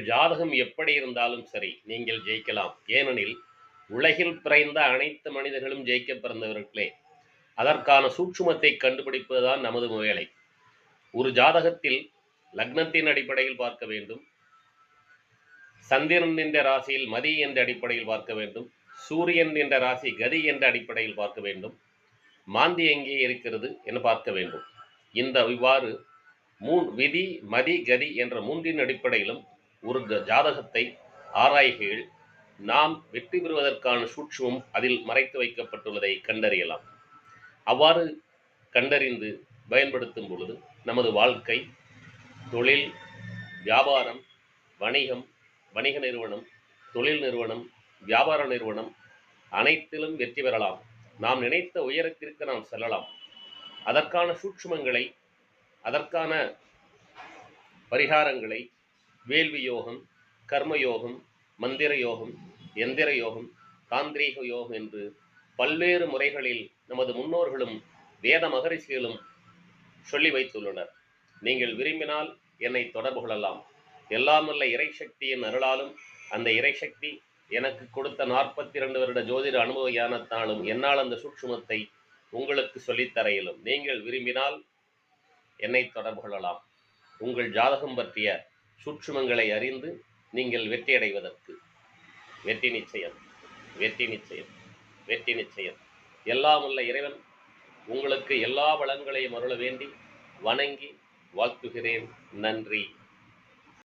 ஜாதகம் எப்படி இருந்தாலும் சரி, நீங்கள் ஜெயிக்கலாம். ஏனெனில், உலகில் பிறந்த அனைத்து மனிதர்களும் ஜெயிக்கப் பிறந்தவர்களே. அதற்கான சூட்சுமத்தை கண்டுபிடிப்பதுதான் நமது வேலை. ஒரு ஜாதகத்தில் லக்னத்தின் அடிப்படையில் பார்க்க வேண்டும். சந்திரன் என்ற ராசியில் மதி என்ற அடிப்படையில் பார்க்க வேண்டும். சூரியன் என்ற ராசி கதி என்ற அடிப்படையில் பார்க்க வேண்டும். மாந்தி எங்கே இருக்கிறது என பார்க்க வேண்டும். இவ்வாறு விதி, மதி, கதி என்ற மூன்றின் அடிப்படையிலும் ஒரு ஜாதகத்தை ஆராய்கையில் நாம் வெற்றி பெறுவதற்கான சூட்சுமம் அதில் மறைத்து வைக்கப்பட்டுள்ளதை கண்டறியலாம். அவ்வாறு கண்டறிந்து பயன்படுத்தும் பொழுது நமது வாழ்க்கை, தொழில், வியாபாரம், வணிகம், வணிக நிறுவனம், தொழில் நிறுவனம், வியாபார நிறுவனம் அனைத்திலும் வெற்றி பெறலாம். நாம் நினைத்த உயரத்திற்கு நாம் செல்லலாம். அதற்கான சூட்சுமங்களை, அதற்கான பரிகாரங்களை வேள்வி யோகம், கர்மயோகம், மந்திர யோகம், எந்திர யோகம், தாந்திரீக யோகம் என்று பல்வேறு முறைகளில் நமது முன்னோர்களும் வேத மகரிஷிகளும் சொல்லி வைத்துள்ளனர். நீங்கள் விரும்பினால் என்னை தொடர்பு கொள்ளலாம். எல்லாம் வல்ல இறைசக்தியின் அருளாலும் அந்த இறைசக்தி எனக்கு கொடுத்த 42 வருட ஜோதிட அனுபவ ஞானத்தாலும் என்னால் அந்த சூட்சுமத்தை உங்களுக்கு சொல்லித்தர இயலும். நீங்கள் விரும்பினால் என்னை தொடர்பு கொள்ளலாம். உங்கள் ஜாதகம் பற்றிய சூட்சுமங்களை அறிந்து நீங்கள் வெற்றியடைவதற்கு. வெற்றி நிச்சயம், வெற்றி நிச்சயம், வெற்றி நிச்சயம். எல்லாம் வல்ல இறைவன் உங்களுக்கு எல்லா வளங்களையும் அருள வேண்டி வணங்கி வாழ்த்துகிறேன். நன்றி.